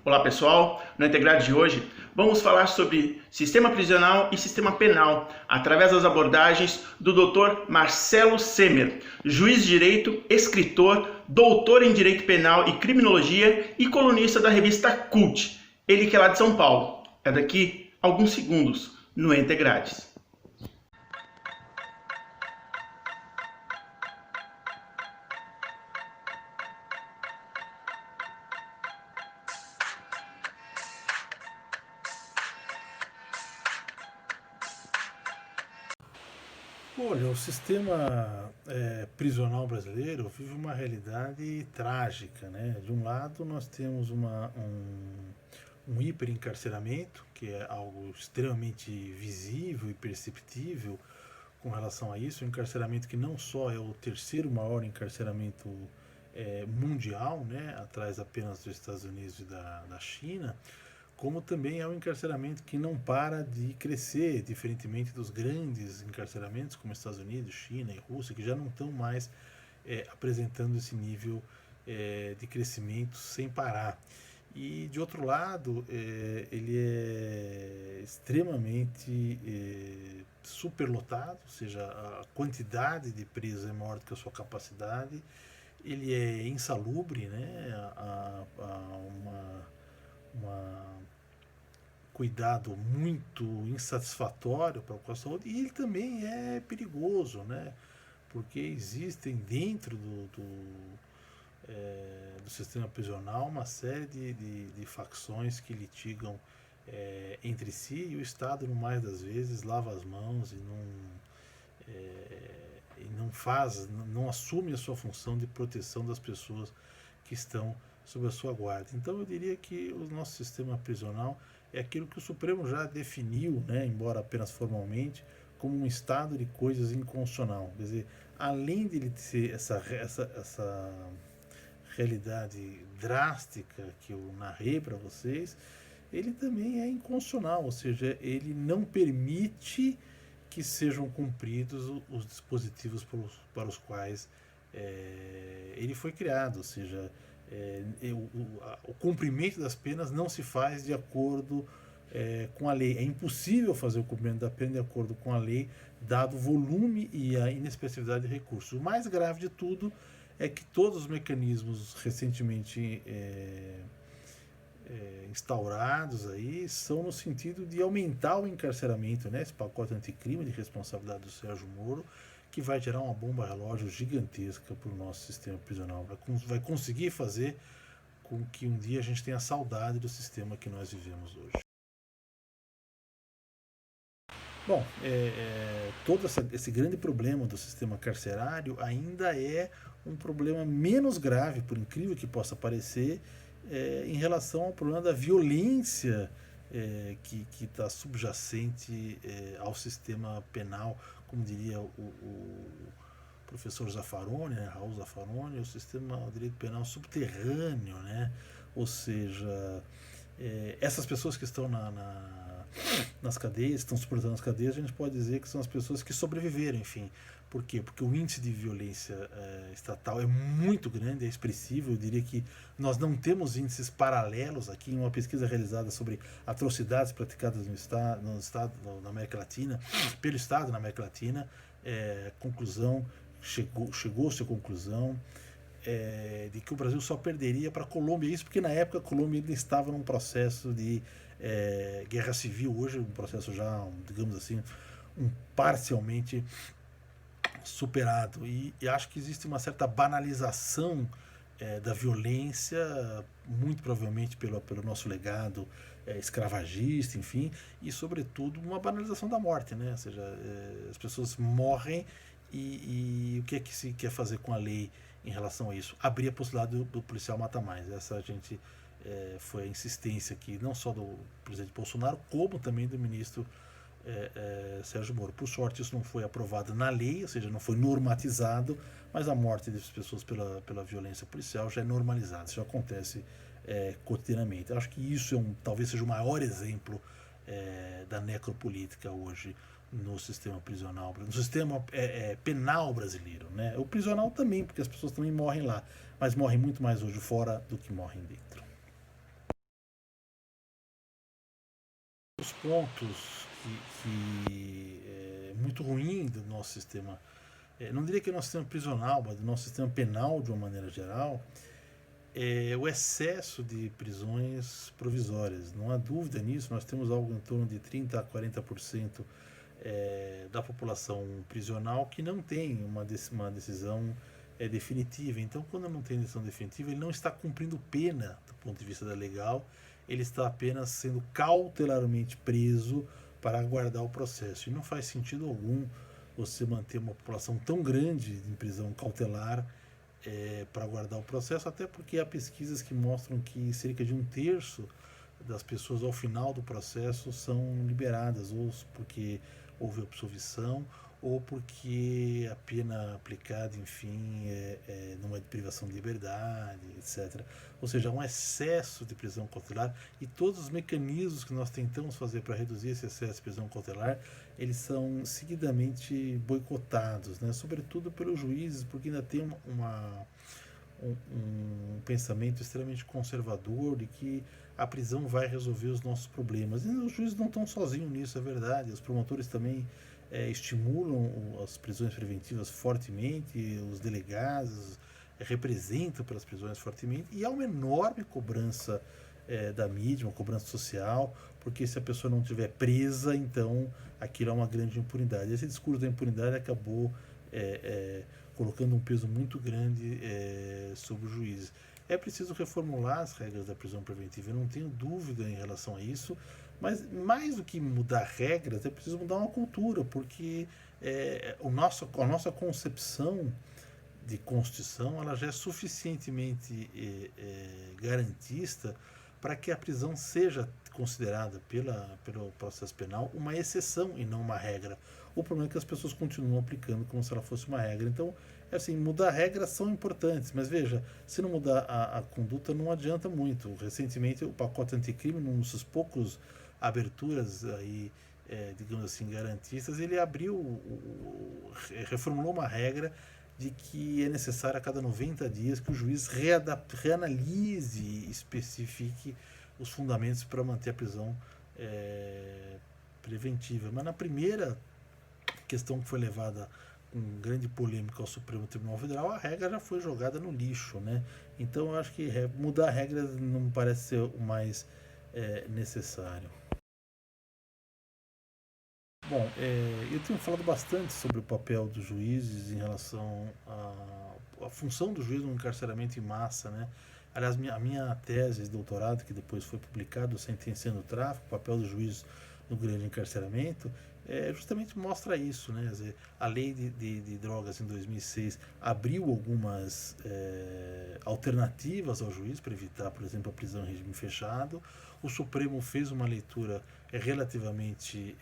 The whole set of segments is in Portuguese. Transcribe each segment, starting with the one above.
Olá pessoal, no Integrado de hoje vamos falar sobre sistema prisional e sistema penal, através das abordagens do Dr. Marcelo Semer, juiz de direito, escritor, doutor em direito penal e criminologia e colunista da revista Cult, ele que é lá de São Paulo. É daqui a alguns segundos no Integrades. Olha, o sistema prisional brasileiro vive uma realidade trágica, né? De um lado, nós temos um hiperencarceramento, que é algo extremamente visível e perceptível com relação a isso. Um encarceramento que não só é o terceiro maior encarceramento mundial, né? Atrás apenas dos Estados Unidos e da China, como também é um encarceramento que não para de crescer, diferentemente dos grandes encarceramentos como Estados Unidos, China e Rússia, que já não estão mais apresentando esse nível de crescimento sem parar. E de outro lado, ele é extremamente superlotado, ou seja, a quantidade de presos é maior do que a sua capacidade, ele é insalubre, né, uma cuidado muito insatisfatório para a saúde, e ele também é perigoso, né? Porque existem dentro do sistema prisional uma série de facções que litigam entre si, e o Estado, no mais das vezes, lava as mãos e não assume a sua função de proteção das pessoas que estão sob a sua guarda. Então eu diria que o nosso sistema prisional é aquilo que o Supremo já definiu, né, embora apenas formalmente, como um estado de coisas inconstitucional. Quer dizer, além de ele ser essa realidade drástica que eu narrei para vocês, ele também é inconstitucional, ou seja, ele não permite que sejam cumpridos os dispositivos para os quais ele foi criado, ou seja, o cumprimento das penas não se faz de acordo com a lei. É impossível fazer o cumprimento da pena de acordo com a lei, dado o volume e a inexpressividade de recursos. O mais grave de tudo é que todos os mecanismos recentemente instaurados aí são no sentido de aumentar o encarceramento, né? Esse pacote anticrime de responsabilidade do Sérgio Moro, que vai gerar uma bomba relógio gigantesca para o nosso sistema prisional. Vai conseguir fazer com que um dia a gente tenha saudade do sistema que nós vivemos hoje. Bom, todo esse grande problema do sistema carcerário ainda é um problema menos grave, por incrível que possa parecer, em relação ao problema da violência que está subjacente ao sistema penal, como diria o professor Zaffaroni, né, Raul Zaffaroni, o sistema de direito penal subterrâneo, né? Ou seja, essas pessoas que estão nas cadeias, estão suportando as cadeias, a gente pode dizer que são as pessoas que sobreviveram, enfim. Por quê? Porque o índice de violência estatal é muito grande, é expressivo. Eu diria que nós não temos índices paralelos aqui. Em uma pesquisa realizada sobre atrocidades praticadas na América Latina, pelo Estado na América Latina, chegou-se à conclusão de que o Brasil só perderia para a Colômbia. Isso porque na época a Colômbia ainda estava num processo de guerra civil. Hoje um processo já, digamos assim, parcialmente superado, e acho que existe uma certa banalização da violência, muito provavelmente pelo nosso legado escravagista, enfim, e sobretudo uma banalização da morte, né? Ou seja, as pessoas morrem e o que é que se quer fazer com a lei em relação a isso? Abrir a possibilidade do policial matar mais. Essa foi a insistência aqui, não só do presidente Bolsonaro, como também do ministro Sérgio Moro. Por sorte, isso não foi aprovado na lei, ou seja, não foi normatizado, mas a morte das pessoas pela violência policial já é normalizada, isso já acontece cotidianamente. Eu acho que isso talvez seja o maior exemplo da necropolítica hoje no sistema prisional, no sistema penal brasileiro, né? O prisional também, porque as pessoas também morrem lá, mas morrem muito mais hoje fora do que morrem dentro. dos pontos que é muito ruim do nosso sistema, não diria que é o nosso sistema prisional, mas do nosso sistema penal de uma maneira geral, é o excesso de prisões provisórias. Não há dúvida nisso, nós temos algo em torno de 30% a 40% da população prisional que não tem uma decisão definitiva. Então, quando não tem decisão definitiva, ele não está cumprindo pena do ponto de vista da legal, ele está apenas sendo cautelarmente preso para aguardar o processo. E não faz sentido algum você manter uma população tão grande em prisão cautelar para aguardar o processo, até porque há pesquisas que mostram que cerca de 1/3 das pessoas ao final do processo são liberadas, ou porque houve absolvição, ou porque a pena aplicada, enfim, numa privação de liberdade, etc. Ou seja, há um excesso de prisão cautelar, e todos os mecanismos que nós tentamos fazer para reduzir esse excesso de prisão cautelar, eles são seguidamente boicotados, né? Sobretudo pelos juízes, porque ainda tem um pensamento extremamente conservador de que a prisão vai resolver os nossos problemas. E os juízes não estão sozinhos nisso, é verdade. Os promotores também estimulam as prisões preventivas fortemente, os delegados representam pelas prisões fortemente, e há uma enorme cobrança da mídia, uma cobrança social, porque se a pessoa não estiver presa, então aquilo é uma grande impunidade. Esse discurso da impunidade acabou colocando um peso muito grande sobre os juízes. É preciso reformular as regras da prisão preventiva, eu não tenho dúvida em relação a isso, mas mais do que mudar regras, é preciso mudar uma cultura, porque a nossa concepção de Constituição ela já é suficientemente garantista para que a prisão seja considerada pelo processo penal uma exceção e não uma regra. O problema é que as pessoas continuam aplicando como se ela fosse uma regra. Então, assim, mudar regras são importantes, mas veja, se não mudar a conduta não adianta muito. Recentemente, o pacote anticrime, num dos poucos aberturas aí, digamos assim, garantistas, ele reformulou uma regra de que é necessário a cada 90 dias que o juiz reanalise e especifique os fundamentos para manter a prisão preventiva. Mas na primeira questão que foi levada com grande polêmica ao Supremo Tribunal Federal, a regra já foi jogada no lixo, né? Então eu acho que mudar regras não me parece ser o mais necessário. Bom, eu tenho falado bastante sobre o papel dos juízes em relação à função do juiz no encarceramento em massa, né? Aliás, a minha tese de doutorado, que depois foi publicado, Sentenciando o Tráfico, o papel do juiz no grande encarceramento, justamente mostra isso, né? Quer dizer, a lei de drogas em 2006 abriu algumas alternativas ao juiz para evitar, por exemplo, a prisão em regime fechado. O Supremo fez uma leitura relativamente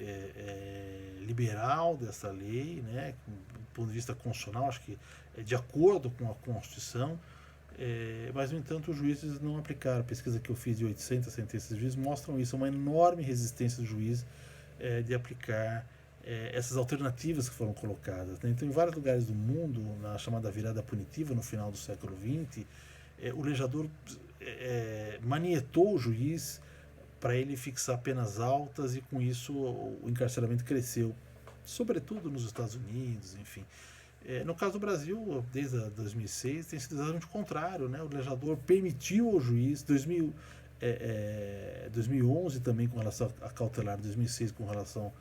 liberal dessa lei, né? Do ponto de vista constitucional, acho que de acordo com a Constituição. Mas, no entanto, os juízes não aplicaram. A pesquisa que eu fiz de 800 sentenças de juízes mostram isso, uma enorme resistência do juiz de aplicar essas alternativas que foram colocadas, né? Então, em vários lugares do mundo, na chamada virada punitiva, no final do século XX, o legislador manietou o juiz para ele fixar penas altas, e com isso o encarceramento cresceu, sobretudo nos Estados Unidos, enfim. No caso do Brasil, desde 2006, tem sido exatamente o contrário, né? O legislador permitiu ao juiz, 2011 também com relação a cautelar, 2006 com relação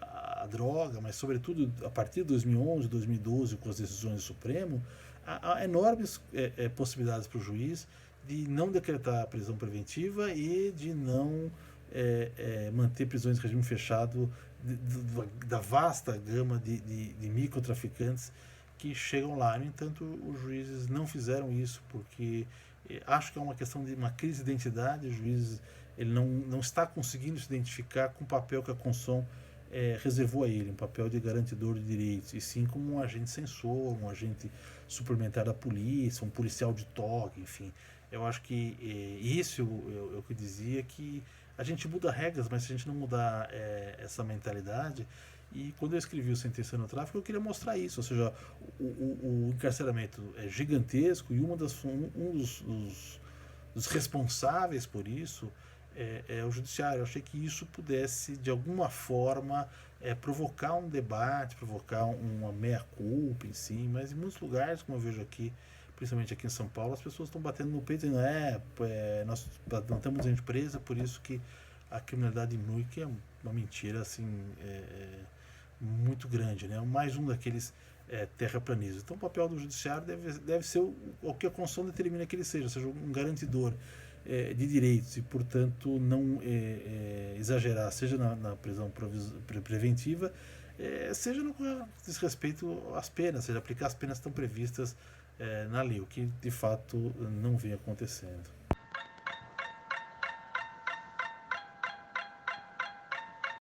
à droga, mas sobretudo a partir de 2011, 2012, com as decisões do Supremo, há enormes possibilidades para o juiz de não decretar a prisão preventiva e de não manter prisões em regime fechado da vasta gama de microtraficantes que chegam lá. No entanto, os juízes não fizeram isso porque acho que é uma questão de uma crise de identidade. O juiz ele não está conseguindo se identificar com o papel que a Constituição reservou a ele, um papel de garantidor de direitos, e sim como um agente censor, um agente suplementar da polícia, um policial de toque, enfim. Eu acho que isso eu que dizia que a gente muda regras, mas se a gente não mudar essa mentalidade. E quando eu escrevi o Sentenciando o Tráfico, eu queria mostrar isso, ou seja, o encarceramento é gigantesco, e um dos responsáveis por isso o judiciário. Eu achei que isso pudesse, de alguma forma, provocar um debate, provocar uma meia-culpa em si, mas em muitos lugares, como eu vejo aqui, principalmente aqui em São Paulo, as pessoas estão batendo no peito e dizendo, nós não temos gente presa, por isso que a criminalidade diminui, que é uma mentira assim, muito grande, né? Mais um daqueles terraplanistas. Então o papel do judiciário deve ser o que a Constituição determina que ele seja um garantidor de direitos e, portanto, não exagerar, seja na prisão preventiva, seja no que diz respeito às penas, seja aplicar as penas que estão previstas na lei, o que de fato não vem acontecendo.